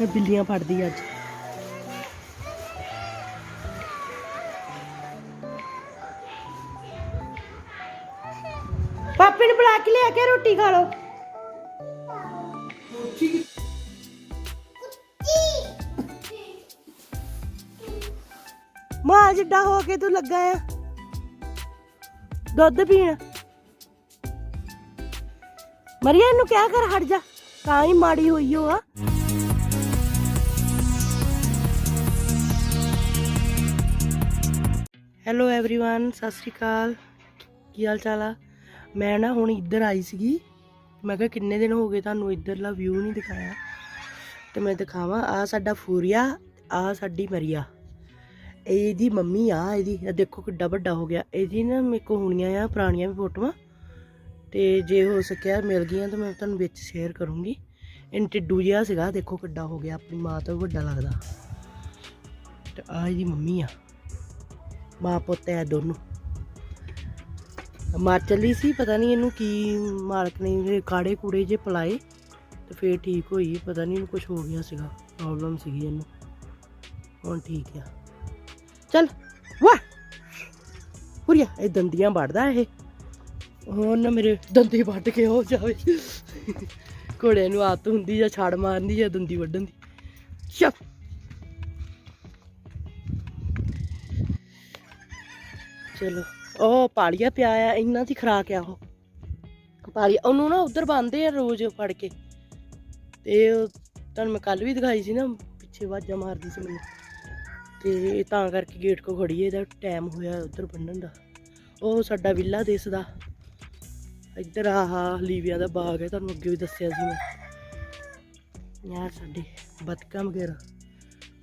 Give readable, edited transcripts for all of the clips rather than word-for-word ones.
बिल्लियां फड़दी अज। पापी ने बुला के लिया के रोटी खा लो। मां जिड्डा हो के तू लगा है दुध पीन। मरिया इनू क्या कर हट जा तां ही माड़ी हुई हो। हेलो एवरीवन, सत श्री अकाल, की हाल चाल आ। मैं ना हुण इधर आई सी, मैं कहा किन्ने दिन हो गए तुहानू इधरला व्यू नहीं दिखाया, तो मैं दिखावा। आ साडा फूरिया, आ साडी मरिया, ਇਹਦੀ ਮੰਮੀ ਆ। ਇਹਦੀ ਦੇਖੋ ਕਿੱਡਾ ਵੱਡਾ ਹੋ ਗਿਆ। ਇਹਦੀ ਨਾ ਮੇਰੇ ਕੋਲ ਹੋਣੀਆਂ ਆ ਪੁਰਾਣੀਆਂ ਵੀ ਫੋਟੋਆਂ, ਤੇ ਜੇ ਹੋ ਸਕਿਆ ਮਿਲ ਗਈਆਂ ਤਾਂ ਮੈਂ ਤੁਹਾਨੂੰ ਵਿੱਚ ਸ਼ੇਅਰ ਕਰੂੰਗੀ। ਇਹਨ ਟਿੱਡੂ ਜਿਹਾ ਸੀਗਾ, ਦੇਖੋ ਕਿੱਡਾ ਹੋ ਗਿਆ, ਆਪਣੀ ਮਾਂ ਤੋਂ ਵੱਡਾ ਲੱਗਦਾ। ਤੇ ਆ ਇਹਦੀ ਮੰਮੀ ਆ, ਮਾਂ ਪੁੱਤ ਹੈ ਦੋਨੋਂ। ਮਰ ਚੱਲੀ ਸੀ, ਪਤਾ ਨਹੀਂ ਇਹਨੂੰ ਕੀ ਮਾਲਕ ਨੇ ਕਾੜੇ ਕੂੜੇ ਜੇ ਪਿਲਾਏ ਤੇ ਫੇਰ ਠੀਕ ਹੋਈ। ਪਤਾ ਨਹੀਂ ਇਹਨੂੰ ਕੁਛ ਹੋ ਗਿਆ ਸੀਗਾ, ਪ੍ਰੋਬਲਮ ਸੀਗੀ ਇਹਨੂੰ, ਹੁਣ ਠੀਕ ਆ। चल वाह पूरिया ये दंदियां बढ़दा ये हुण ना मेरे दंदी वड्ड के हो जावे। घोड़े नूं आदत हुंदी या छड़ मारनी या दंदी वड्डण दी। चल चलो ओ पालिया पिया आ, इन्हां दी खुराक आ ओह पालिया। ओनू ना उधर बांधदे आ रोज फड़ के, ते तुहानूं मैं कल भी दिखाई सी ना, पिछे वाजां मारदी सी मैनूं, ਤੇ ਤਾਂ ਕਰਕੇ ਗੇਟ ਕੋ ਖੜੀਏ। ਇਹਦਾ ਟਾਈਮ ਹੋਇਆ ਉੱਧਰ ਬੰਨਣ ਦਾ। ਉਹ ਸਾਡਾ ਵਿਲਾ ਦਿਸਦਾ ਇੱਧਰ। ਆਹ ਲੀਵੀਆਂ ਦਾ ਬਾਗ ਹੈ, ਤੁਹਾਨੂੰ ਅੱਗੇ ਵੀ ਦੱਸਿਆ ਸੀ ਮੈਂ। ਯਾਰ ਸਾਡੇ ਬਤਕਾਂ ਵਗੈਰਾ,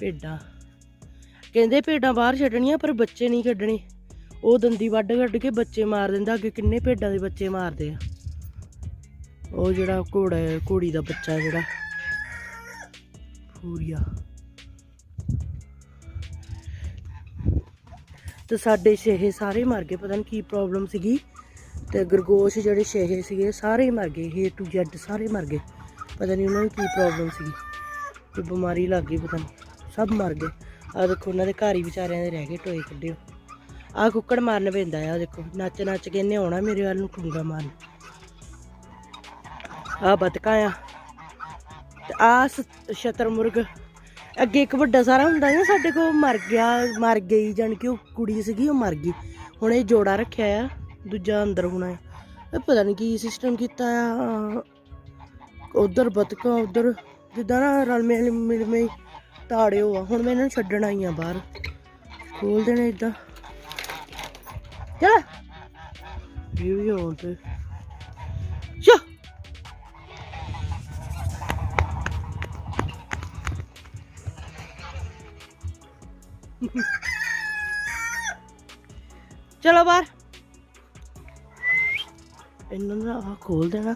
ਭੇਡਾਂ, ਕਹਿੰਦੇ ਭੇਡਾਂ ਬਾਹਰ ਛੱਡਣੀਆਂ ਪਰ ਬੱਚੇ ਨਹੀਂ ਕੱਢਣੇ। ਉਹ ਦੰਦੀ ਵੱਢ ਕੱਢ ਕੇ ਬੱਚੇ ਮਾਰ ਦਿੰਦਾ। ਅੱਗੇ ਕਿੰਨੇ ਭੇਡਾਂ ਦੇ ਬੱਚੇ ਮਾਰਦੇ ਆ। ਉਹ ਜਿਹੜਾ ਘੋੜੀ ਦਾ ਬੱਚਾ ਜਿਹੜਾ ਫੂਰੀਆ। ਤੇ ਸਾਡੇ ਛੇਹੇ ਸਾਰੇ ਮਰ ਗਏ, ਪਤਾ ਨਹੀਂ ਕੀ ਪ੍ਰੋਬਲਮ ਸੀਗੀ। ਤੇ ਗਰਗੋਸ਼ ਜਿਹੜੇ ਛੇਹੇ ਸੀਗੇ ਸਾਰੇ ਮਰ ਗਏ, A to Z ਸਾਰੇ ਮਰ ਗਏ। ਪਤਾ ਨਹੀਂ ਉਹਨਾਂ ਨੂੰ ਕੀ ਪ੍ਰੋਬਲਮ ਸੀਗੀ, ਕੋਈ ਬਿਮਾਰੀ ਲੱਗ ਗਈ, ਪਤਾ ਨਹੀਂ ਸਭ ਮਰ ਗਏ। ਆਹ ਦੇਖੋ ਉਹਨਾਂ ਦੇ ਘਰ ਹੀ ਵਿਚਾਰਿਆਂ ਦੇ ਰਹਿ ਗਏ ਟੋਏ ਕੱਢਿਓ। ਆਹ ਕੁੱਕੜ ਮਾਰਨ ਪੈਂਦਾ ਆ, ਦੇਖੋ ਨੱਚ ਨੱਚ ਕੇ ਇਹਨੇ ਆਉਣਾ ਮੇਰੇ ਵੱਲ ਨੂੰ ਠੂੰਗਾ ਮਾਰਨ। ਆਹ ਬਤਕਾਂ ਆ, ਤੇ ਆਹ ਸ਼ਤਰਮੁਰਗ। ਅੱਗੇ ਇੱਕ ਵੱਡਾ ਸਾਰਾ ਹੁੰਦਾ ਨਾ ਸਾਡੇ ਕੋਲ, ਮਰ ਗਈ, ਜਾਣੀ ਕਿ ਉਹ ਕੁੜੀ ਸੀਗੀ, ਉਹ ਮਰ ਗਈ। ਹੁਣ ਇਹ ਜੋੜਾ ਰੱਖਿਆ ਆ, ਦੂਜਾ ਅੰਦਰ ਹੋਣਾ ਆ। ਇਹ ਪਤਾ ਨਹੀਂ ਕੀ ਸਿਸਟਮ ਕੀਤਾ ਆ। ਉਧਰ ਬਤਕਾਂ, ਉਧਰ ਜਿੱਦਾਂ ਨਾ ਰਲਵੇਂ ਮਿਲਵੇਂ ਤਾੜਿਓ ਆ। ਹੁਣ ਮੈਂ ਇਹਨਾਂ ਨੂੰ ਛੱਡਣ ਆਈ ਆ ਬਾਹਰ, ਖੋਲ ਦੇਣੇ ਇੱਦਾਂ। ਚੱਲ ਇਹ ਵੀ ਹੋਣ ਤੇ चलो बाहर। इन्होंने आह खोल देना,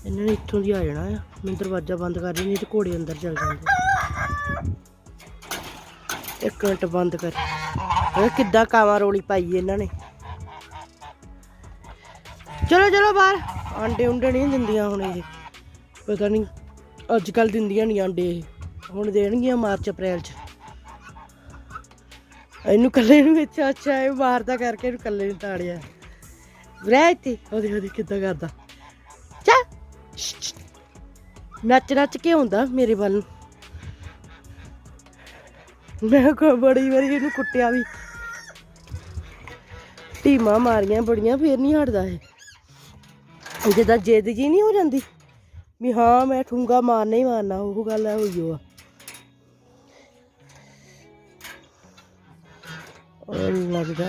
इन्होंने इत्थों दी आ जाना है। मैं दरवाजा बंद कर रही, नहीं तो घोड़े अंदर चल जाते। एक मिनट बंद कर, किद्दां कावां रोली पाई इन्होंने। चलो चलो बाहर। आंडे उंडे नहीं दिंदियां हुण ये, पता नहीं अजकल दिंदियां नहीं आंडे, हुण देणगियां मार्च अप्रैल च। ਇਹਨੂੰ ਕੱਲੇ ਨੂੰ ਅੱਛਾ ਅੱਛਾ ਇਹ ਮਾਰਦਾ ਕਰਕੇ ਇਹਨੂੰ ਕੱਲੇ ਨੂੰ ਤਾੜਿਆ। ਰਹਿ ਇੱਥੇ, ਉਹਦੇ ਉਹਦੇ ਕਿੱਦਾਂ ਕਰਦਾ। ਚੱਲ ਨੱਚ ਨੱਚ ਕੇ ਆਉਂਦਾ ਮੇਰੇ ਵੱਲ ਨੂੰ। ਮੈਂ ਬੜੀ ਵਾਰੀ ਇਹਨੂੰ ਕੁੱਟਿਆ ਵੀ, ਢੀਮਾਂ ਮਾਰੀਆਂ ਬੜੀਆਂ, ਫੇਰ ਨਹੀਂ ਹਟਦਾ ਇਹ। ਜਿੱਦਾਂ ਜਿੱਦ ਜੀ ਨਹੀਂ ਹੋ ਜਾਂਦੀ ਵੀ ਹਾਂ ਮੈਂ ਠੂੰਗਾ ਮਾਰਨਾ ਹੀ ਮਾਰਨਾ, ਉਹ ਗੱਲ ਹੈ ਹੋਈ ਆ। लगता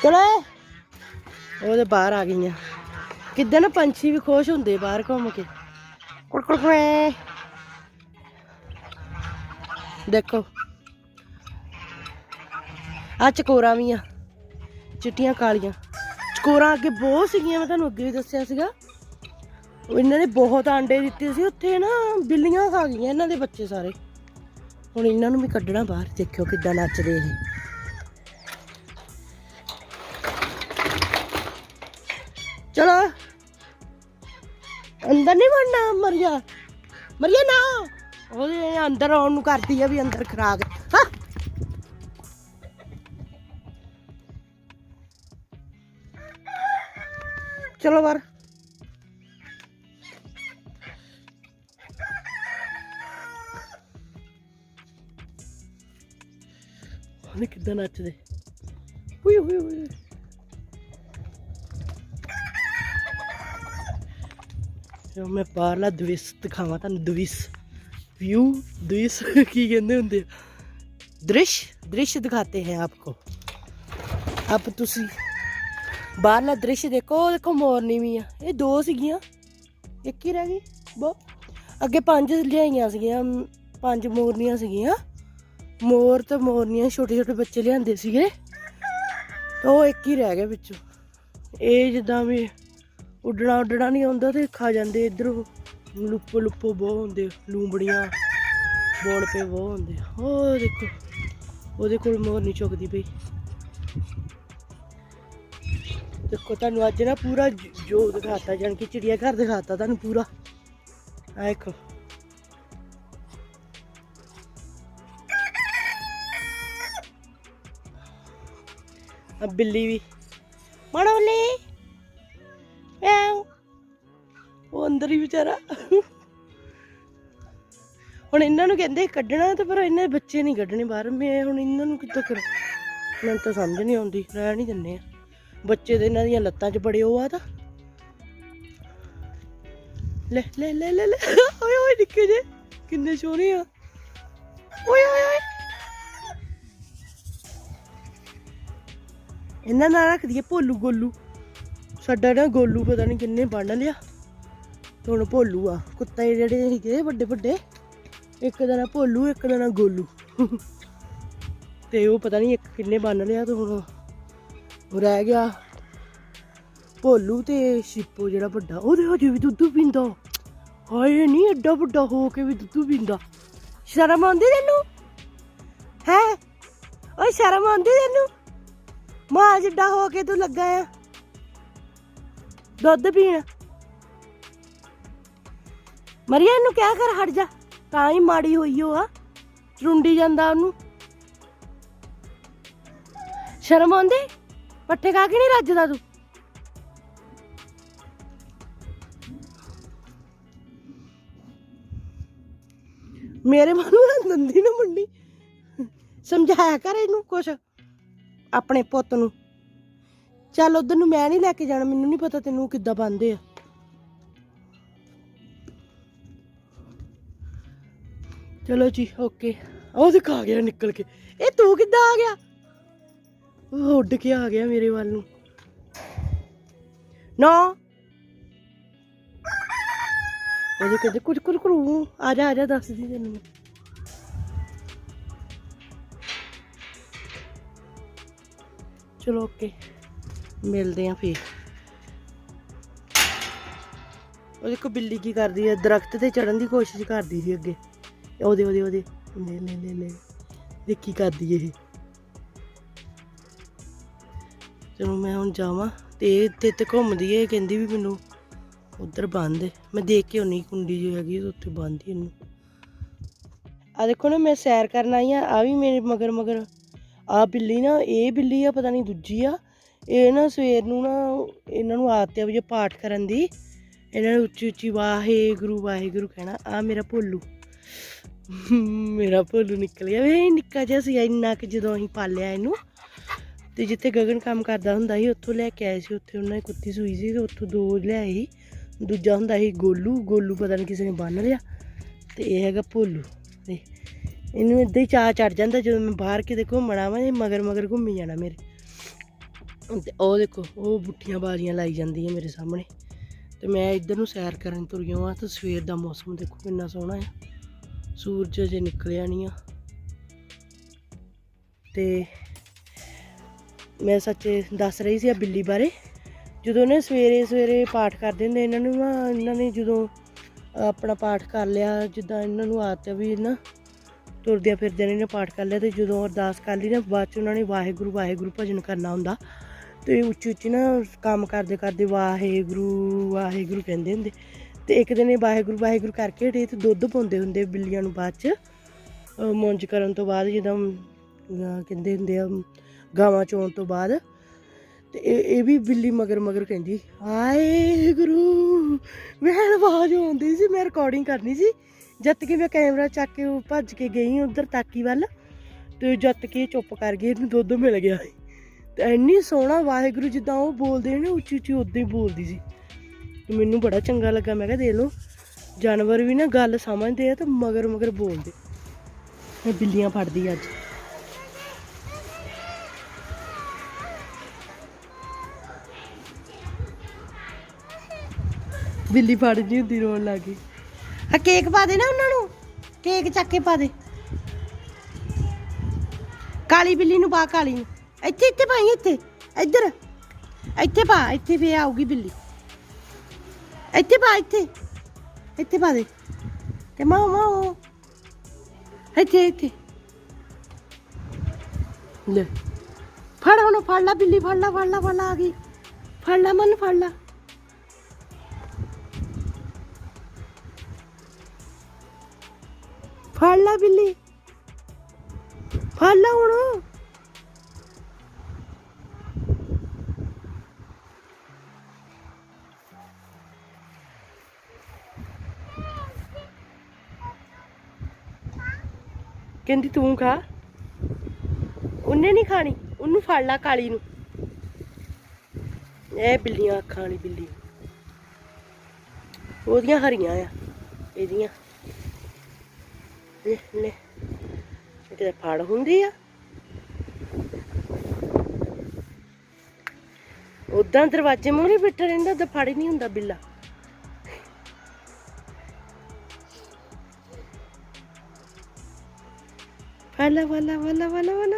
चलो वो तो बाहर आ गई। किद्दां ना पंछी भी खुश होंगे बाहर घूम के। देखो आ चकोरा भी आ, चिट्टियां कालियां चकोरा अगे बहुत सीगियां, मैं तुहानूं अगे भी दस्सिया सीगा। इन्होंने बहुत आंडे दिते सी उत्थे ना, बिल्लियां खा गईयां इन्हां दे बच्चे सारे। ਹੁਣ ਇਹਨਾਂ ਨੂੰ ਵੀ ਕੱਢਣਾ ਬਾਹਰ। ਦੇਖਿਓ ਕਿੱਦਾਂ ਨੱਚਦੇ ਇਹ। ਚਲੋ ਅੰਦਰ ਨਹੀਂ ਵੜਨਾ ਮਰੀਆ, ਮਰੀਆ ਨਾ ਉਹਦੇ ਅੰਦਰ ਆਉਣ ਨੂੰ ਕਰਦੀ ਆ ਵੀ ਅੰਦਰ ਖਰਾਕ। ਹਾਂ ਚਲੋ ਬਾਹਰ। ਉਹਨੇ ਕਿੱਦਾਂ ਨੱਚਦੇ। ਉਈ ਉਈ ਉਈ ਜੋ ਮੈਂ ਬਾਹਰਲਾ ਦ੍ਰਿਸ਼ ਦਿਖਾਵਾਂ ਤੁਹਾਨੂੰ। ਦ੍ਰਿਸ਼ व्यू दृश की कहते होंगे दृश्य दिखाते हैं आपको। अब तुसी बाहरला दृश्य देखो, देखो मोरनी भी आ। ये दो सीगियां, एक ही रह गई। बहुत अगे 5 लियाइयां सीगियां, 5 मोरनियां सीगियां। मोर तो मोरनियां छोटे छोटे बच्चे लियाते सीगे, तो एक ही रह गया बिचों। ये जिद्दां भी उड्डना उड्डना नहीं आउंदा ते खा जांदे इधरों। लुप्पो लुप्पो बहुत होंगे, लूंबड़ियां बोल पे बहुत होंगे। ओ देखो ਉਹਦੇ ਕੋਲ ਮੋਰਨੀ ਚੁੱਕਦੀ ਪਈ। ਦੇਖੋ ਤੁਹਾਨੂੰ ਅੱਜ ਨਾ ਪੂਰਾ ਜੋ ਦਿਖਾਤਾ, ਜਾਨ ਕਿ ਚਿੜੀਆ ਘਰ ਦਿਖਾਤਾ ਤੁਹਾਨੂੰ ਪੂਰਾ। ਆ ਦੇਖੋ अब बिल्ली भी मड़ोले ਉਹ ਅੰਦਰ ਹੀ ਵਿਚਾਰਾ। ਹੁਣ ਇਹਨਾਂ ਨੂੰ ਕਹਿੰਦੇ ਕੱਢਣਾ ਤੇ ਪਰ ਇਹਨਾਂ ਦੇ ਬੱਚੇ ਨਹੀਂ ਕੱਢਣੇ ਬਾਹਰ। ਮੈਂ ਹੁਣ ਇਹਨਾਂ ਨੂੰ ਕਿੱਦਾਂ ਕਰਾਂ, ਮੈਨੂੰ ਤਾਂ ਸਮਝ ਨਹੀਂ ਆਉਂਦੀ। ਰਹਿ ਨਹੀਂ ਦਿੰਦੇ ਆ ਬੱਚੇ ਤੇ ਇਹਨਾਂ ਦੀਆਂ ਲੱਤਾਂ 'ਚ ਬੜੇ ਉਹ ਆ। ਤਾਂ ਲੈ ਲੈ ਲੈ ਲੈ ਲੈ ਓਏ ਓਏ ਨਿੱਕੇ ਜੇ ਕਿੰਨੇ ਸੋਹਣੇ ਆ। ਓਏ ਓਏ ਓਏ ਇਹਨਾਂ ਨਾਲ ਰੱਖ ਦਈਏ ਭੋਲੂ ਗੋਲੂ। ਸਾਡਾ ਨਾ ਗੋਲੂ ਪਤਾ ਨਹੀਂ ਕਿੰਨੇ ਬੰਨ ਲਿਆ, ਹੁਣ ਭੋਲੂ ਆ। ਕੁੱਤੇ ਜਿਹੜੇ ਸੀਗੇ ਵੱਡੇ ਵੱਡੇ, ਇੱਕ ਦਾ ਨਾਂ ਭੋਲੂ, ਇੱਕ ਦਾ ਨਾਂ ਗੋਲੂ। ਤੇ ਉਹ ਪਤਾ ਨਹੀਂ ਇੱਕ ਕਿੰਨੇ ਬੰਨ ਲਿਆ, ਤੇ ਹੁਣ ਰਹਿ ਗਿਆ ਭੋਲੂ ਤੇ ਸ਼ਿਪੋ ਜਿਹੜਾ ਵੱਡਾ। ਉਹਦੇ ਹਜੇ ਵੀ ਦੁੱਧ ਪੀਂਦਾ। ਹਾਏ ਨਹੀਂ ਐਡਾ ਵੱਡਾ ਹੋ ਕੇ ਵੀ ਦੁੱਧ ਪੀਂਦਾ। ਸ਼ਰਮ ਆਉਂਦੀ ਤੈਨੂੰ ਹੈ? ਓਏ ਸ਼ਰਮ ਆਉਂਦੀ ਤੈਨੂੰ? ਮਾਂ ਜਿੱਡਾ ਹੋ ਕੇ ਤੂੰ ਲੱਗਾ ਆ ਦੁੱਧ ਪੀਣ। ਮਰੀਆ ਇਹਨੂੰ ਕਿਆ ਕਰ ਹਟ ਜਾ, ਤਾਂ ਹੀ ਮਾੜੀ ਹੋਈ ਉਹ ਆ, ਚੁੰਡੀ ਜਾਂਦਾ ਉਹਨੂੰ। ਸ਼ਰਮ ਆਉਂਦੀ? ਪੱਠੇ ਖਾ ਕੇ ਨਹੀਂ ਰੱਜਦਾ ਤੂੰ? ਮੇਰੇ ਮਨ ਨੂੰ ਦੰਦੀ ਨਾ ਮੁੰਡੀ। ਸਮਝਾਇਆ ਕਰ ਇਹਨੂੰ ਕੁਛ ਆਪਣੇ ਪੁੱਤ ਨੂੰ। ਚੱਲ ਉਧਰ ਨੂੰ ਮੈਂ ਨਹੀਂ ਲੈ ਕੇ ਜਾਣਾ, ਮੈਨੂੰ ਨਹੀਂ ਪਤਾ ਤੈਨੂੰ ਕਿੱਦਾਂ ਬੰਨਦੇ ਆ। ਚਲੋ ਜੀ ਓਕੇ। ਉਹ ਦਿਖਾ ਗਿਆ ਨਿਕਲ ਕੇ। ਇਹ ਤੂੰ ਕਿੱਦਾਂ ਆ ਗਿਆ? ਉਹ ਉੱਡ ਕੇ ਆ ਗਿਆ ਮੇਰੇ ਵੱਲ ਨੂੰ। ਨਾ ਉਹਦੇ ਕਹਿੰਦੇ ਕੁਝ ਕਰੂ। ਆ ਜਾ ਆ ਜਾ, ਦੱਸਦੀ ਤੈਨੂੰ। ਚਲੋ ਓਕੇ, ਮਿਲਦੇ ਆ ਫਿਰ। ਉਹ ਦੇਖੋ ਬਿੱਲੀ ਕੀ ਕਰਦੀ ਹੈ, ਦਰਖਤ ਤੇ ਚੜਨ ਦੀ ਕੋਸ਼ਿਸ਼ ਕਰਦੀ ਸੀ ਅੱਗੇ। ਉਹਦੇ ਉਹਦੇ ਉਹਦੇ ਲੈ ਲੈ ਲੈ ਲੈ ਦੇਖ ਕੀ ਕਰਦੀ ਇਹ। ਚਲੋ ਮੈਂ ਹੁਣ ਜਾਵਾਂ ਤੇ ਇੱਥੇ ਤੇ ਘੁੰਮਦੀ ਹੈ। ਕਹਿੰਦੀ ਵੀ ਮੈਨੂੰ ਉੱਧਰ ਬੰਨ ਦੇ। ਮੈਂ ਦੇਖ ਕੇ ਆਉਣੀ ਕੁੰਡੀ ਜੋ ਹੈਗੀ ਉੱਥੇ ਬੰਨ੍ਹਦੀ ਇਹਨੂੰ। ਆ ਦੇਖੋ ਨਾ ਮੈਂ ਸੈਰ ਕਰਨ ਆਈ ਆ। ਆ ਵੀ ਮੇਰੇ ਮਗਰ ਮਗਰ ਆ ਬਿੱਲੀ ਨਾ, ਇਹ ਬਿੱਲੀ ਆ ਪਤਾ ਨਹੀਂ ਦੂਜੀ ਆ। ਇਹ ਨਾ ਸਵੇਰ ਨੂੰ ਨਾ ਇਹਨਾਂ ਨੂੰ ਆਦਤ ਆ ਵੀ ਜੇ ਪਾਠ ਕਰਨ ਦੀ, ਇਹਨਾਂ ਨੇ ਉੱਚੀ ਉੱਚੀ ਵਾਹਿਗੁਰੂ ਵਾਹਿਗੁਰੂ ਕਹਿਣਾ। ਆ ਮੇਰਾ ਭੋਲੂ, ਮੇਰਾ ਭੋਲੂ ਨਿਕਲ ਗਿਆ। ਇਹ ਨਿੱਕਾ ਜਿਹਾ ਸੀ ਇੰਨਾ ਕਿ ਜਦੋਂ ਅਸੀਂ ਪਾਲਿਆ ਇਹਨੂੰ, ਤੇ ਜਿੱਥੇ ਗਗਨ ਕੰਮ ਕਰਦਾ ਹੁੰਦਾ ਸੀ ਉੱਥੋਂ ਲੈ ਕੇ ਆਏ ਸੀ। ਉੱਥੇ ਉਹਨਾਂ ਦੀ ਕੁੱਤੀ ਸੂਈ ਸੀ ਤੇ ਉੱਥੋਂ 2 ਲਿਆਏ ਸੀ। ਦੂਜਾ ਹੁੰਦਾ ਸੀ ਗੋਲੂ। ਗੋਲੂ ਪਤਾ ਨਹੀਂ ਕਿਸੇ ਨੇ ਬੰਨ ਲਿਆ, ਤੇ ਇਹ ਹੈਗਾ ਭੋਲੂ। ਤੇ ਇਹਨੂੰ ਇੱਦਾਂ ਹੀ ਚਾਅ ਚੜ ਜਾਂਦਾ ਜਦੋਂ ਮੈਂ ਬਾਹਰ ਕਿਤੇ ਘੁੰਮਣ ਆਵਾਂ, ਇਹ ਮਗਰ ਮਗਰ ਘੁੰਮੀ ਜਾਣਾ ਮੇਰੇ। ਤੇ ਉਹ ਦੇਖੋ ਉਹ ਬੁੱਠੀਆਂ ਬਾਜ਼ੀਆਂ ਲਾਈ ਜਾਂਦੀ ਹੈ ਮੇਰੇ ਸਾਹਮਣੇ। ਤੇ ਮੈਂ ਇੱਧਰ ਨੂੰ ਸੈਰ ਕਰਨ ਤੁਰ ਗਿਆ ਹਾਂ। ਤੇ ਸਵੇਰ ਦਾ ਮੌਸਮ ਦੇਖੋ ਕਿੰਨਾ ਸੋਹਣਾ ਆ, ਸੂਰਜ ਅਜੇ ਨਿਕਲਿਆ ਨਹੀਂ ਆ। ਤੇ ਮੈਂ ਸੱਚੇ ਦੱਸ ਰਹੀ ਸੀ ਆ ਬਿੱਲੀ ਬਾਰੇ। ਜਦੋਂ ਨੇ ਸਵੇਰੇ ਸਵੇਰੇ ਪਾਠ ਕਰਦੇ ਹੁੰਦੇ ਇਹਨਾਂ ਨੂੰ ਨਾ, ਇਹਨਾਂ ਨੇ ਜਦੋਂ ਆਪਣਾ ਪਾਠ ਕਰ ਲਿਆ, ਜਿੱਦਾਂ ਇਹਨਾਂ ਨੂੰ ਆਦਤ ਆ ਵੀ ਨਾ ਤੁਰਦਿਆਂ ਫਿਰਦਿਆਂ ਨੇ ਪਾਠ ਕਰ ਲਿਆ, ਤੇ ਜਦੋਂ ਅਰਦਾਸ ਕਰ ਲਈ ਨਾ ਬਾਅਦ 'ਚ ਉਹਨਾਂ ਨੇ ਵਾਹਿਗੁਰੂ ਵਾਹਿਗੁਰੂ ਭਜਨ ਕਰਨਾ ਹੁੰਦਾ। ਤੇ ਉੱਚੀ ਉੱਚੀ ਨਾ ਕੰਮ ਕਰਦੇ ਕਰਦੇ ਵਾਹਿਗੁਰੂ ਵਾਹਿਗੁਰੂ ਕਹਿੰਦੇ ਹੁੰਦੇ। ਤੇ ਇੱਕ ਦਿਨ ਇਹ ਵਾਹਿਗੁਰੂ ਵਾਹਿਗੁਰੂ ਕਰਕੇ ਹਟੇ ਤੇ ਦੁੱਧ ਪਾਉਂਦੇ ਹੁੰਦੇ ਬਿੱਲੀਆਂ ਨੂੰ ਬਾਅਦ 'ਚ ਮੁੰਜ ਕਰਨ ਤੋਂ ਬਾਅਦ, ਜਿੱਦਾਂ ਕਹਿੰਦੇ ਹੁੰਦੇ ਆ ਗਾਵਾਂ ਚੋਣ ਤੋਂ ਬਾਅਦ। ਤੇ ਇਹ ਵੀ ਬਿੱਲੀ ਮਗਰ ਮਗਰ ਕਹਿੰਦੀ ਹਾਏ ਗੁਰੂ। ਮੈਂ ਆਵਾਜ਼ ਆਉਂਦੀ ਸੀ, ਮੈਂ ਰਿਕਾਰਡਿੰਗ ਕਰਨੀ ਸੀ, ਜਦ ਕਿ ਮੈਂ ਕੈਮਰਾ ਚੱਕ ਕੇ ਭੱਜ ਕੇ ਗਈ ਉੱਧਰ ਤਾਕੀ ਵੱਲ, ਤੇ ਜਦ ਕਿ ਚੁੱਪ ਕਰ ਗਈ, ਇਹਨੂੰ ਦੁੱਧ ਮਿਲ ਗਿਆ। ਤੇ ਇੰਨੀ ਸੋਹਣਾ ਵਾਹਿਗੁਰੂ ਜਿੱਦਾਂ ਉਹ ਬੋਲਦੇ ਨੇ ਉੱਚੀ ਉੱਚੀ ਉੱਦਾਂ ਹੀ ਬੋਲਦੀ ਸੀ। ਤੇ ਮੈਨੂੰ ਬੜਾ ਚੰਗਾ ਲੱਗਾ। ਮੈਂ ਕਿਹਾ ਦੇਖ ਲਓ ਜਾਨਵਰ ਵੀ ਨਾ ਗੱਲ ਸਮਝਦੇ ਆ ਤੇ ਮਗਰ ਮਗਰ ਬੋਲਦੇ। ਮੈਂ ਬਿੱਲੀਆਂ ਫੜਦੀ ਅੱਜ। ਬਿੱਲੀ ਫੜਦੀ ਹੁੰਦੀ ਰੋਣ ਲੱਗ ਗਈ। ਆ ਕੇਕ ਪਾ ਦੇ ਨਾ ਉਹਨਾਂ ਨੂੰ, ਕੇਕ ਚੱਕ ਕੇ ਪਾ ਦੇ। ਕਾਲੀ ਬਿੱਲੀ ਨੂੰ ਪਾ, ਕਾਲੀ ਨੂੰ ਇੱਥੇ ਇੱਥੇ ਪਾਈ, ਇੱਥੇ ਇੱਧਰ ਇੱਥੇ ਪਾ, ਇੱਥੇ ਫੇਰ ਆਊਗੀ ਬਿੱਲੀ। ਇੱਥੇ ਪਾ, ਇੱਥੇ ਇੱਥੇ ਪਾ ਦੇ। ਤੇ ਮਾਂ ਮਾਂ ਇੱਥੇ ਇੱਥੇ ਲੈ ਫੜ, ਹੁਣ ਫੜ ਲਾ ਬਿੱਲੀ, ਫੜ ਲਾ ਫੜ ਲਾ ਫੜ ਲਾ, ਆ ਗਈ। ਫੜ ਲਾ ਮਨ, ਫੜ ਲਾ। ਫੜ ਲਾ ਬਿੱਲੀ, ਫੜ ਲਾ ਹੁਣ। ਕਹਿੰਦੀ ਤੂੰ ਖਾ, ਉਹਨੇ ਨਹੀਂ ਖਾਣੀ, ਉਹਨੂੰ ਫੜ ਲਾ ਕਾਲੀ ਨੂੰ। ਇਹ ਬਿੱਲੀਆਂ ਅੱਖਾਂ ਵਾਲੀ ਬਿੱਲੀ, ਉਹਦੀਆਂ ਹਰੀਆਂ ਆ, ਇਹਦੀਆਂ ਲੈ ਕਿਤੇ ਫੜ ਹੁੰਦੀ ਆ। ਉਦਾਂ ਦਰਵਾਜ਼ੇ ਮੂਹਰੇ ਬੈਠਾ ਰਹਿੰਦਾ, ਉਦਾਂ ਫੜ ਹੀ ਨਹੀਂ ਹੁੰਦਾ ਬਿੱਲਾ। ਵਾਲਾ ਵਾਲਾ ਵਾਲਾ ਵਾਲਾ ਵਾਲਾ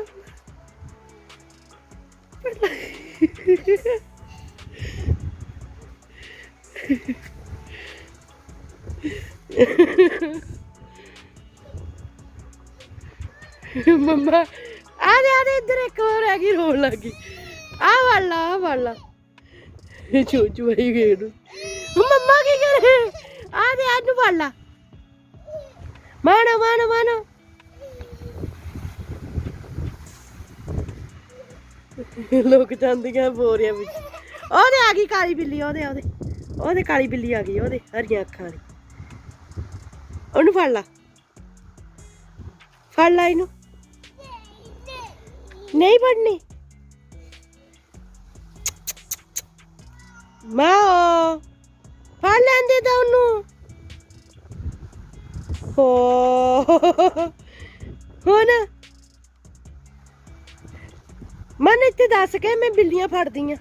ਮੰਮਾ ਆ ਦੇ ਇੱਧਰ, ਇੱਕ ਹੋਰ ਹੈਗੀ, ਰੋਣ ਲੱਗ ਗਈ। ਆ ਵਾਲਾ ਚੂਚੂ ਆਈ ਗਏ ਨੂੰ। ਮੰਮਾ ਕੀ ਕਰੇ? ਆ ਦੇ ਆਨੂੰ ਵਾਲਾ ਮਾਣੋ ਮਾਣੋ ਮਾਣੋ। ਲੋਕ ਜਾਂਦੀਆਂ ਬੋਰੀਆਂ ਵਿੱਚ। ਉਹਦੇ ਆ ਗਈ ਕਾਲੀ ਬਿੱਲੀ, ਉਹਦੇ ਕਾਲੀ ਬਿੱਲੀ ਆ ਗਈ, ਉਹਦੇ ਹਰੀਆਂ ਅੱਖਾਂ ਵਾਲੀ। ਉਹਨੂੰ ਫੜ ਲਾ, ਫੜ ਲਾ ਇਹਨੂੰ। ਨਹੀਂ ਫੜਨੀ ਮਾਂ, ਫੜ ਲੈਂਦੇ ਤਾਂ ਉਹਨੂੰ। ਹੋ ਹੁਣ ਮਨ ਇੱਥੇ ਦੱਸ ਕੇ ਮੈਂ ਬਿੱਲੀਆਂ ਫੜਦੀ ਆ।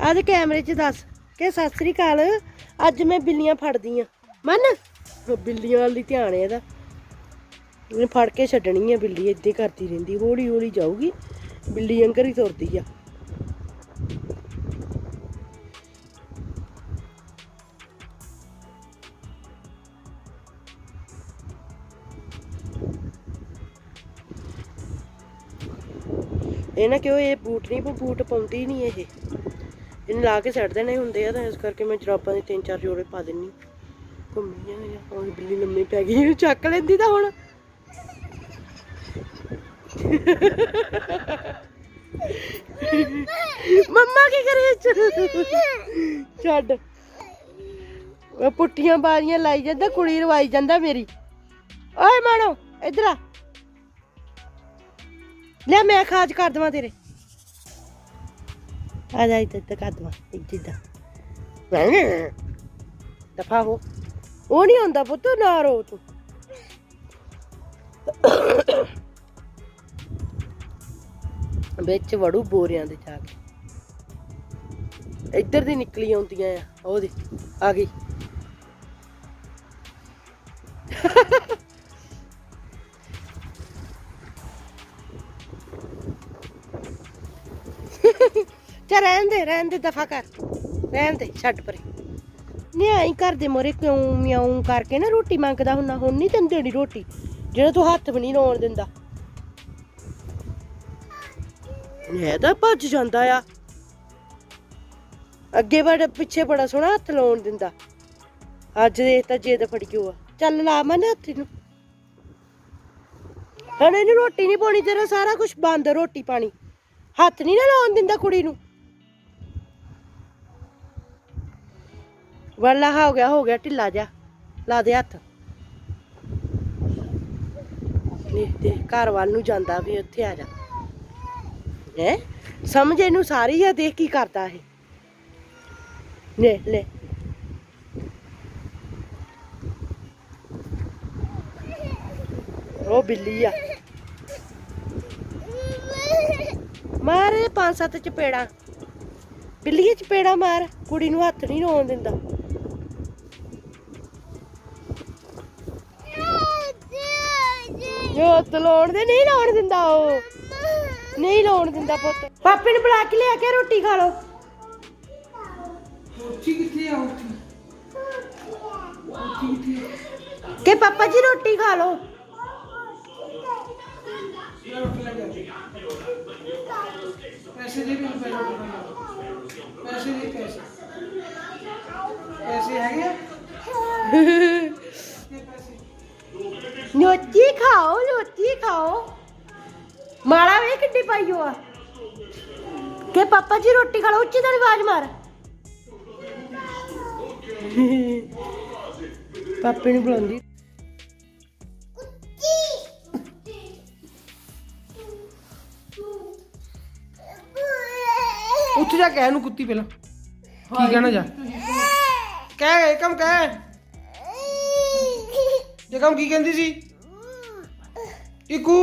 ਆਦੇ ਕੈਮਰੇ 'ਚ ਦੱਸ ਕਿ ਸਤਿ ਸ੍ਰੀ ਅਕਾਲ, ਅੱਜ ਮੈਂ ਬਿੱਲੀਆਂ ਫੜਦੀ ਆ। ਮਨ ਬਿੱਲੀਆਂ ਵੱਲ ਹੀ ਧਿਆਨ ਹੈ ਇਹਦਾ। ਇਹਨੇ ਫੜ ਕੇ ਛੱਡਣੀ ਆ ਬਿੱਲੀ, ਏਦਾਂ ਕਰਦੀ ਰਹਿੰਦੀ, ਹੌਲੀ ਹੌਲੀ ਜਾਊਗੀ, ਬਿੱਲੀ ਅੰਦਰ ਹੀ ਤੁਰਦੀ ਆ। ਇਹ ਨਾ ਕਿਉਂ ਇਹ ਬੂਟ ਨਹੀਂ, ਬੂਟ ਪਾਉਂਦੀ ਨਹੀਂ ਇਹ, ਇਹਨੂੰ ਲਾ ਕੇ ਛੱਡ ਦੇਣੇ ਹੁੰਦੇ ਆ, ਤਾਂ ਇਸ ਕਰਕੇ ਮੈਂ ਜਰਾਬਾਂ ਦੇ 3-4 ਜੋੜੇ ਪਾ ਦਿੰਨੀ। ਘੁੰਮੀ ਆ ਹੁਣ ਬਿੱਲੀ ਲੰਮੀ ਪੈ ਗਈ, ਇਹਨੂੰ ਚੱਕ ਲੈਂਦੀ ਤਾਂ ਹੁਣ। ਮੰਮਾ ਕੀ ਕਰੇ? ਛੱਡ, ਪੁੱਠੀਆਂ ਬਾਰੀਆਂ ਲਾਈ ਜਾਂਦਾ, ਕੁੜੀ ਰਵਾਈ ਜਾਂਦਾ ਮੇਰੀ। ਓਏ ਮਾਣੋ ਇੱਧਰ ਆ, ਲੈ ਮੈਂ ਖਾਜ ਕਰ ਦੇਵਾਂ ਤੇਰੇ। ਆ ਜਾ ਇੱਧਰ ਕਰ ਦੇਵਾਂ, ਇੱਦਾਂ ਦਫਾ ਹੋ। ਉਹ ਨਹੀਂ ਹੁੰਦਾ ਪੁੱਤ, ਨਾ ਰੋ ਤੂੰ। ਵਿੱਚ ਵੜੂ ਬੋਰਿਆਂ ਦੇ ਜਾ ਕੇ, ਇੱਧਰ ਦੀ ਨਿਕਲੀ ਆਉਂਦੀਆਂ ਆ। ਉਹਦੀ ਆ ਗਈ। ਚਾ ਰਹਿਣ ਦੇ ਦਫਾ ਕਰ, ਰਹਿਣ ਦੇ, ਛੱਡ ਪਰੇ। ਨਹੀਂ ਆਈ ਘਰ ਦੇ ਮੋਰੇ ਕਿਉਂ ਮਿਆਉਂ ਕਰਕੇ ਨਾ ਰੋਟੀ ਮੰਗਦਾ ਹੁੰਦਾ। ਹੁਣ ਨਹੀਂ ਤੈਨੂੰ ਦੇਣੀ ਰੋਟੀ, ਜਿਹੜਾ ਤੂੰ ਹੱਥ ਵੀ ਨਹੀਂ ਲਾਉਣ ਦਿੰਦਾ। ਇਹ ਤਾਂ ਭੱਜ ਜਾਂਦਾ ਆ, ਅੱਗੇ ਪਿੱਛੇ ਬੜਾ ਸੋਹਣਾ ਹੱਥ ਲਾਉਣ ਦਿੰਦਾ। ਅੱਜ ਦੇ ਤਾਂ ਜਿੱਦ ਫੜਿਓ ਆ। ਚੱਲ ਲਾ ਮਨ ਹੱਥ ਨੂੰ। ਹੁਣ ਇਹਨੂੰ ਰੋਟੀ ਨਹੀਂ ਪਾਉਣੀ, ਤੇਰਾ ਸਾਰਾ ਕੁਝ ਬੰਦ। ਰੋਟੀ ਪਾਣੀ ਹੱਥ ਨਹੀਂ ਨਾ ਲਾਉਣ ਦਿੰਦਾ ਕੁੜੀ ਨੂੰ। ਵਾਲਾ ਹੋ ਗਿਆ ਢਿੱਲਾ ਜਾ। ਲਾ ਦੇ ਹੱਥ। ਦੇ ਘਰ ਵੱਲ ਨੂੰ ਜਾਂਦਾ ਵੀ ਉੱਥੇ ਆ ਜਾ। ਹੈ ਸਮਝ ਇਹਨੂੰ ਸਾਰੀ ਆ। ਦੇਖ ਕੀ ਕਰਦਾ ਇਹ। ਲੈ ਉਹ ਬਿੱਲੀ ਆ। ਮਾਰ 5-7 ਚਪੇੜਾ। ਬਿੱਲੀ ਚਪੇੜਾ ਮਾਰ। ਕੁੜੀ ਨੂੰ ਹੱਥ ਨਹੀਂ ਲਾਉਣ ਦਿੰਦਾ। ਜੋ ਤਲਾਉਣ ਦੇ ਨਹੀਂ ਲਾਉਣ ਦਿੰਦਾ। ਉਹ ਨਹੀਂ ਲਾਉਣ ਦਿੰਦਾ ਪੁੱਤ। ਪਾਪੇ ਨੂੰ ਬੁਲਾ ਕੇ ਲਿਆ ਕੇ ਰੋਟੀ ਖਾ ਲੋ। ਕਿ ਪਾਪਾ ਜੀ ਰੋਟੀ ਖਾ ਲੋ। पैसे दे पैसे है क्या? नोची खाओ। माड़ा वे किड्डी पाई हो के पापा जी रोटी खा लो। उच्ची तेरी आवाज मार। पापे ने बुलांदी। ਉੱਠ ਜਾ ਕਹਿ ਨੂੰ ਕੁੱਤੀ ਪਹਿਲਾਂ ਕੀ ਕਹਿਣਾ ਜਾ ਕਹਿ ਏਕਮ ਕਹਿ ਏਕਮ ਕੀ ਕਹਿੰਦੀ ਸੀ ਇਕੂ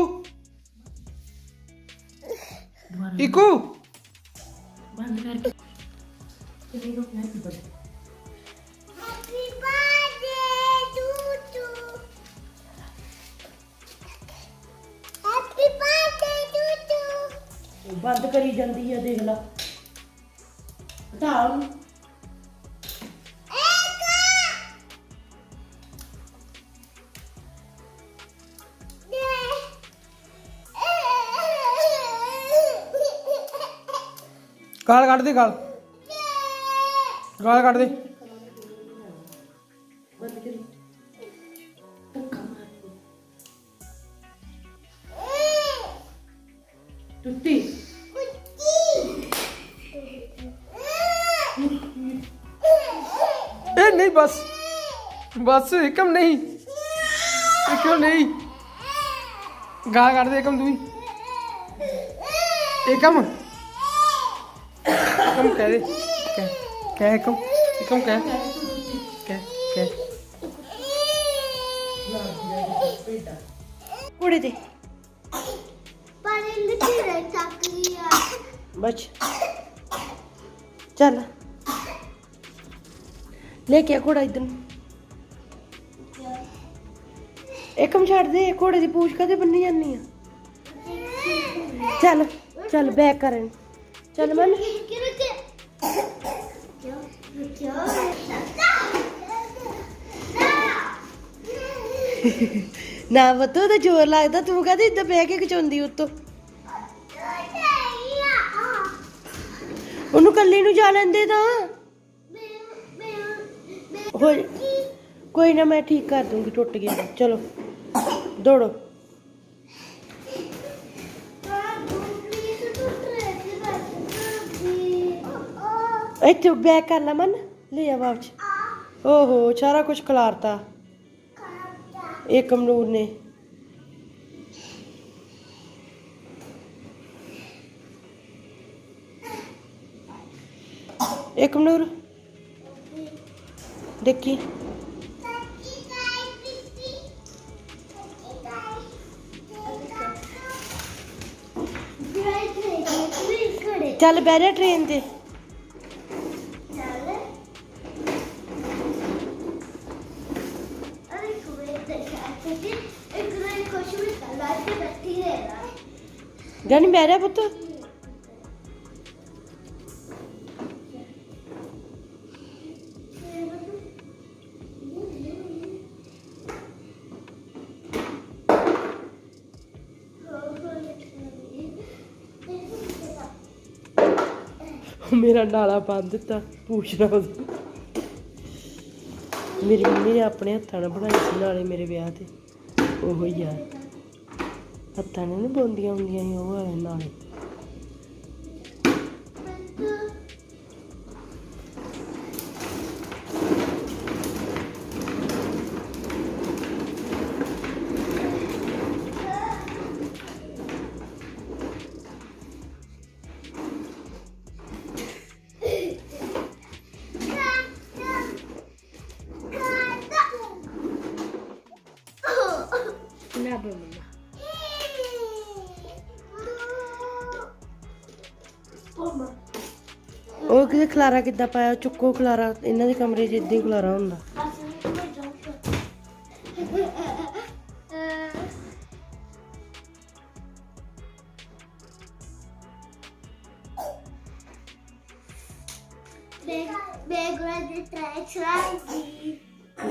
ਬੰਦ ਕਰਕੇ ਬੰਦ ਕਰੀ ਜਾਂਦੀ ਆ। ਦੇਖ ਲਾ ਹਟਾ ਉਹਨੂੰ। ਗਾਲ ਕੱਢ ਦੇ ਗਾਲ ਕੱਢ ਦੇ। ਬੰਦ ਕਰੀ। ਟੁੱਟੀ नहीं बस एकम नहीं गा काट दे एकम तू एकम कह दे कह एकम कह कुड़ी दे बच। चल लेके घोड़ा इधर। एकम छड़ दे। घोड़े की पूछ कदे बन्नी जानी है। चल बैक कर। चल मन ना बतो तो जोर लगता। तू कहती इधर बह के खिचाउंदी उत्तों। ਉਹਨੂੰ ਕੱਲੀ ਨੂੰ ਜਾ ਲੈਂਦੇ ਤਾਂ ਕੋਈ ਨਾ ਮੈਂ ਠੀਕ ਕਰ ਦੂੰਗੀ। ਟੁੱਟ ਗਿਆ। ਚਲੋ ਦੌੜੋ। ਇੱਥੇ ਬੈਕ ਕਰ ਲਾ ਮਨ। ਲੈ ਆ ਵਾਪਸ। ਓਹੋ ਸਾਰਾ ਕੁਝ ਖਿਲਾਰਤਾ ਏਕਮ ਨੂਰ ਨੇ। एकम नूर देखी चल बह जा ट्रेन ते। जानी बह जा पुत्त। मेरा नाला बांध दिता पूछना ਮੇਰੀ ਮੰਮੀ ਨੇ ਆਪਣੇ ਹੱਥਾਂ ਨਾਲ ਬਣਾਈ ਸੀ ਨਾਲੇ ਮੇਰੇ ਵਿਆਹ ਤੇ ਉਹੋ ਹੀ ਆ ਹੱਥਾਂ ਨਾਲ ਨੀ ਬੁਣਦੀਆਂ ਹੁੰਦੀਆਂ ਸੀ ਉਹ ਵਾਲੇ ਨਾਲੇ ਨਾ ਬੋਲਣਾ ਉਹ ਕਿਤੇ ਖਲਾਰਾ ਕਿੱਦਾਂ ਪਾਇਆ ਚੁੱਕੋ ਖਲਾਰਾ ਇਹਨਾਂ ਦੇ ਕਮਰੇ 'ਚ ਏਦਾਂ ਹੀ ਖਲਾਰਾ ਹੁੰਦਾ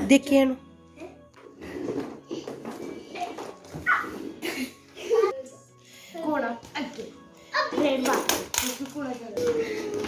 ਦੇਖੀ ਇਹਨੂੰ ਕੋਣਾ ਅੱਗੇ ਰੇਡ ਮਾਰ ਤੂੰ ਕੋਣਾ ਕਰ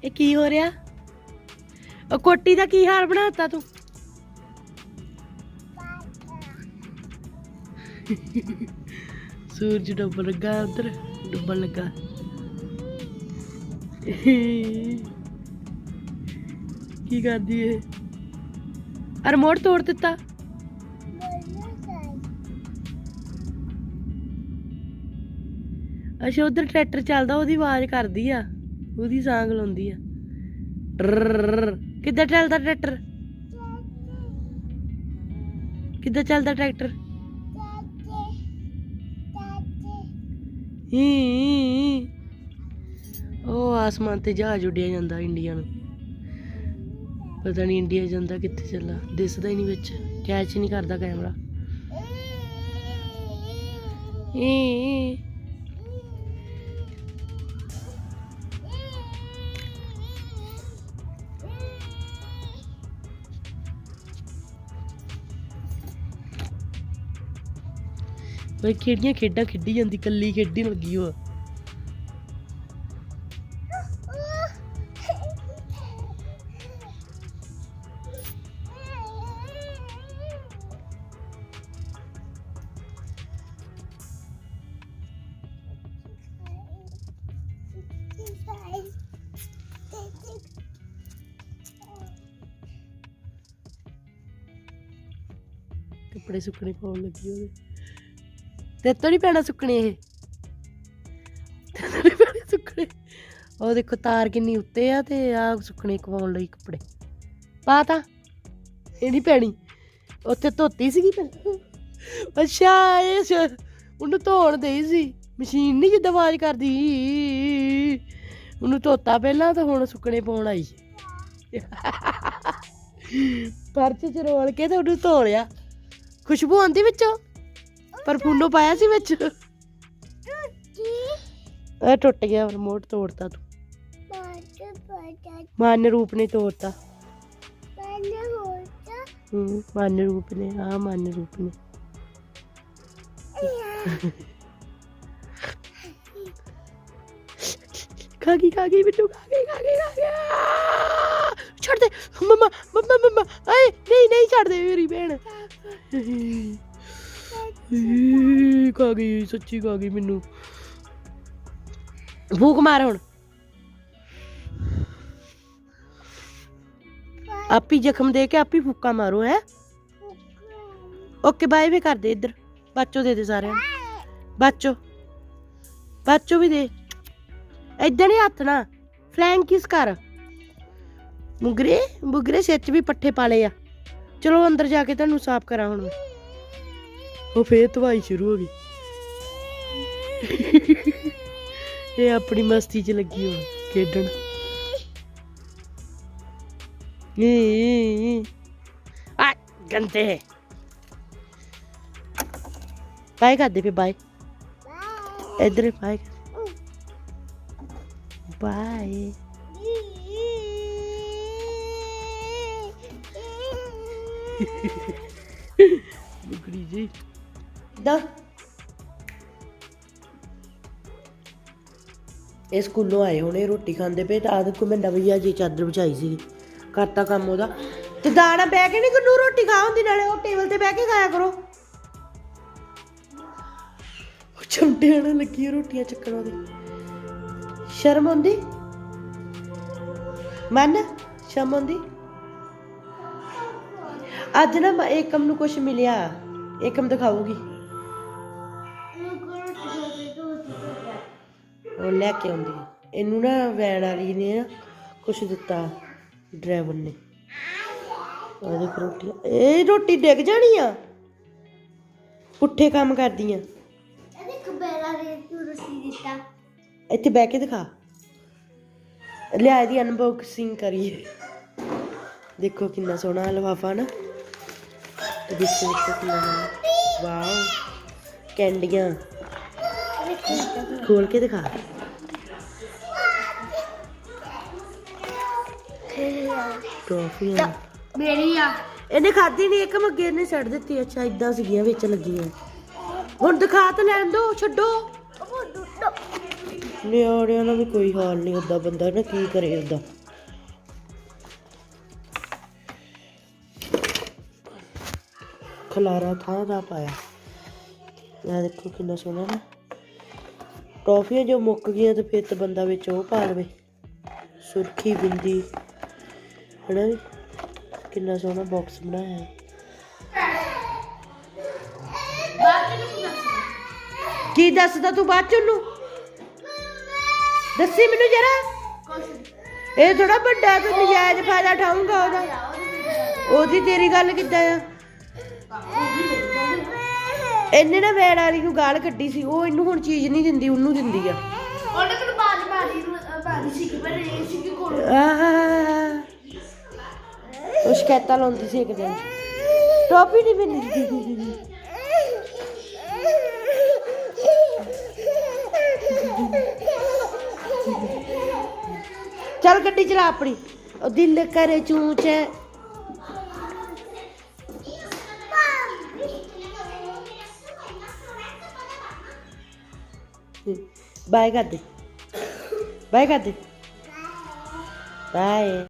ਇਹ ਕੀ ਹੋ ਰਿਹਾ ਉਹ ਕੋਟੀ ਦਾ ਕੀ ਹਾਲ ਬਣਾਤਾ ਤੂੰ ਸੂਰਜ ਡੁੱਬਣ ਲੱਗਾ ਉਧਰ ਡੁੱਬਣ ਲੱਗਾ ਕੀ ਕਰਦੀ ਏ ਰਿਮੋਟ ਤੋੜ ਦਿੱਤਾ ਅੱਛਾ ਉਧਰ ਟਰੈਕਟਰ ਚੱਲਦਾ ਉਹਦੀ ਆਵਾਜ਼ ਕਰਦੀ ਆ ਉਹਦੀ ਸਾਂਗ ਲਾਉਂਦੀ ਆ ਕਿੱਦਾਂ ਚੱਲਦਾ ਟਰੈਕਟਰ ਕਿੱਦਾਂ ਚੱਲਦਾ ਟਰੈਕਟਰ ਉਹ ਆਸਮਾਨ ਤੇ ਜਹਾਜ਼ ਉੱਡਿਆ ਜਾਂਦਾ ਇੰਡੀਆ ਨੂੰ ਪਤਾ ਨਹੀਂ ਇੰਡੀਆ ਜਾਂਦਾ ਕਿੱਥੇ ਚੱਲਾ ਦਿਸਦਾ ਹੀ ਨਹੀਂ ਵਿੱਚ ਕੈਚ ਨਹੀਂ ਕਰਦਾ ਕੈਮਰਾ ਬਈ ਕਿਹੜੀਆਂ ਖੇਡਾਂ ਖੇਡੀ ਜਾਂਦੀ ਕੱਲੀ ਖੇਡੀ ਲੱਗੀ ਉਹ ਕੱਪੜੇ ਸੁੱਕਣੇ ਪਾਉਣ ਲੱਗੀ ਉਹਦੇ ਤੇ ਤੋਂ ਨਹੀਂ ਪੈਣਾ ਸੁੱਕਣੇ ਇਹ ਸੁੱਕਣੇ ਉਹ ਦੇਖੋ ਤਾਰ ਕਿੰਨੀ ਉੱਤੇ ਆ ਤੇ ਆ ਸੁੱਕਣੇ ਕਵਾਉਣ ਲਈ ਕੱਪੜੇ ਪਾ ਤਾਂ ਇਹ ਨਹੀਂ ਪੈਣੀ ਉੱਥੇ ਧੋਤੀ ਸੀਗੀ ਪਹਿਲਾਂ ਅੱਛਾ ਇਹ ਉਹਨੂੰ ਧੋਣ ਦੇਈ ਸੀ ਮਸ਼ੀਨ ਨਹੀਂ ਜਿੱਦਾਂ ਆਵਾਜ਼ ਕਰਦੀ ਉਹਨੂੰ ਧੋਤਾ ਪਹਿਲਾਂ ਤੇ ਹੁਣ ਸੁੱਕਣੇ ਪਾਉਣ ਆਈ ਪਰਚ ਚ ਰੋਲ ਕੇ ਤੇ ਉਹਨੂੰ ਧੋ ਲਿਆ ਖੁਸ਼ਬੂ ਆਉਂਦੀ ਵਿੱਚੋਂ ਪਰ ਫੂਨੋ ਪਾਇਆ ਸੀ ਵਿੱਚ ਇਹ ਟੁੱਟ ਗਿਆ ਰਿਮੋਟ ਤੋੜਤਾ ਤੂੰ ਮਾਨ ਰੂਪ ਨੇ ਤੋੜਤਾ ਮਾਨ ਰੂਪ ਨੇ ਹਾਂ ਮਾਨ ਰੂਪ ਨੇ ਖਾ ਗਈ ਬਿੱਟੂ ਖਾ ਗਈ ਛੱਡ ਦੇ ਮਮਾ ਮਮਾ ਮਮਾ ਆਏ ਨਹੀਂ ਛੱਡ ਦੇ ਮੇਰੀ ਭੈਣ ਖਾ ਗਈ ਸੱਚੀ ਖਾ ਗਈ ਮੈਨੂੰ ਭੂਖ ਮਾਰ ਹੁਣ ਆਪੀ ਜ਼ਖਮ ਦੇ ਕੇ ਆਪੀ ਫੂਕਾ ਮਾਰੋ ਹੈ ਓਕੇ ਬਾਏ ਵੀ ਕਰ ਦੇ ਇੱਧਰ ਬਾਚੋ ਦੇ ਦੇ ਸਾਰਿਆਂ ਨੂੰ ਬਾਚੋ ਵੀ ਦੇ ਏਦਾਂ ਨਹੀਂ ਹੱਥ ਨਾ ਫਲੈਂਕ ਕਿਸ ਕਰ ਮੁਗਰੇ ਸਿਰ 'ਚ ਵੀ ਪੱਠੇ ਪਾ ਲਏ ਆ ਚਲੋ ਅੰਦਰ ਜਾ ਕੇ ਤੁਹਾਨੂੰ ਸਾਫ਼ ਕਰਾਂ ਹੁਣ ਉਹ ਫੇਰ ਧਵਾਈ ਸ਼ੁਰੂ ਹੋ ਗਈ ਇਹ ਆਪਣੀ ਮਸਤੀ 'ਚ ਲੱਗੀ ਹੁਣ ਖੇਡਣ ਆ ਗੰਦੇ ਬਾਏ ਕਰਦੇ ਫੇ ਬਾਏ ਇੱਧਰ ਬਾਏ ਬਾਏ ਬੁਗੜੀ ਜੀ ਦਾ ਇਹ ਸਕੂਲੋਂ ਆਏ ਹੁਣੇ ਰੋਟੀ ਖਾਂਦੇ ਪਏ ਤਾਂ ਆਹ ਦੇਖੋ ਮੈਂ ਨਵੀਂ ਜੀ ਚਾਦਰ ਵਿਛਾਈ ਸੀ ਕਰਤਾ ਕੰਮ ਉਹਦਾ ਤੇ ਦਾਣਾ ਬਹਿ ਕੇ ਨਹੀਂ ਗੁੰਨੂ ਰੋਟੀ ਖਾ ਹੁੰਦੀ ਨਾਲੇ ਉਹ ਟੇਬਲ ਤੇ ਬਹਿ ਕੇ ਖਾਇਆ ਕਰੋ ਚਮਟੇ ਨਾਲ ਲੱਗੀ ਰੋਟੀਆਂ ਚੱਕਣ ਉਹਦੀ ਸ਼ਰਮ ਆਉਂਦੀ ਮਨ ਸ਼ਰਮ ਆਉਂਦੀ ਅੱਜ ਨਾ ਏਕਮ ਨੂੰ ਕੁਛ ਮਿਲਿਆ ਏਕਮ ਦਿਖਾਊਗੀ ਉਹ ਲੈ ਕੇ ਆਉਂਦੀ ਇਹਨੂੰ ਨਾ ਵੈਨ ਵਾਲੀ ਨੇ ਨਾ ਕੁਛ ਦਿੱਤਾ ਡਰਾਈਵਰ ਨੇ ਉਹਦੇ ਰੋਟੀ ਇਹ ਰੋਟੀ ਡਿੱਗ ਜਾਣੀ ਆ ਪੁੱਠੇ ਕੰਮ ਕਰਦੀਆਂ ਇੱਥੇ ਬਹਿ ਕੇ ਦਿਖਾ ਲਿਆ ਇਹਦੀ ਅਨਬਾਕਸਿੰਗ ਕਰੀਏ ਦੇਖੋ ਕਿੰਨਾ ਸੋਹਣਾ ਲਿਫਾਫਾ ਨਾ ਤੇ ਦੇਖੋ ਕਿੰਨਾ ਵਾਓ ਕੈਂਡੀਆਂ ਖੋਲ ਕੇ ਦਿਖਾ ਟੋਫੀਆਂ ਮੇਰੀ ਆ ਇਹਨੇ ਖਾਧੀ ਨਹੀਂ ਇੱਕ ਮੱਗੇ ਨੇ ਛੱਡ ਦਿੱਤੀ ਅੱਛਾ ਇਦਾਂ ਸੀਗੀਆਂ ਵਿੱਚ ਲੱਗੀਆਂ ਹੁਣ ਦਿਖਾ ਤਾਂ ਲੈਣ ਦੋ ਛੱਡੋ ਨਿਆਣਿਆਂ ਦਾ ਵੀ ਕੋਈ ਹਾਲ ਨਹੀਂ ਹੁੰਦਾ ਬੰਦਾ ਨਾ ਕੀ ਕਰੇ ਉਹਦਾ ਖਲਾਰਾ ਥਾਂ ਦਾ ਪਾਇਆ ਇਹ ਦੇਖੋ ਕਿੰਨਾ ਸੋਹਣਾ ਨਾ ਟੌਫੀਆਂ ਜੋ ਮੁੱਕ ਗਈਆਂ ਤੇ ਫਿਰ ਤਾਂ ਬੰਦਾ ਵਿੱਚ ਉਹ ਪਾ ਲਵੇ ਸੁਰਖੀ ਬਿੰਦੀ ਹਨਾ ਵੀ ਕਿੰਨਾ ਸੋਹਣਾ ਬਾਕਸ ਬਣਾਇਆ ਹੈ ਕੀ ਦੱਸਦਾ ਤੂੰ ਬਾਅਦ ਚ ਉਹਨੂੰ ਦੱਸੀ ਮੈਨੂੰ ਜਰਾ ਇਹ ਥੋੜਾ ਵੱਡਾ ਤੂੰ ਨਜਾਇਜ਼ ਫਾਇਦਾ ਉਠਾਊਂਗਾ ਉਹਦਾ ਉਹਦੀ ਤੇਰੀ ਗੱਲ ਕਿੱਦਾਂ ਆ ਇਹਨੇ ਨਾ ਵੈਣ ਵਾਲੀ ਨੂੰ ਗਾਲ ਕੱਢੀ ਸੀ ਉਹ ਇਹਨੂੰ ਹੁਣ ਚੀਜ਼ ਨਹੀਂ ਦਿੰਦੀ ਉਹਨੂੰ ਦਿੰਦੀ ਆ ਉਹਨੇ ਤੈਨੂੰ ਬਾਜੀ ਸੀ ਕਿ ਮੈਂ ਇਹ ਸੀ ਕਿ ਕੋਲ ਉਹ ਸ਼ਿਕਾਇਤਾਂ ਲਾਉਂਦੀ ਸੀ ਇੱਕ ਦਿਨ ਟੋਪੀ ਨਹੀਂ ਮਿਲਦੀ ਚੱਲ ਗੱਡੀ ਚਲਾ ਆਪਣੀ ਉਹ ਦਿਲ ਕਰੇ ਚੂਚ ਬਾਏ ਕਰ ਦੇ ਬਾਏ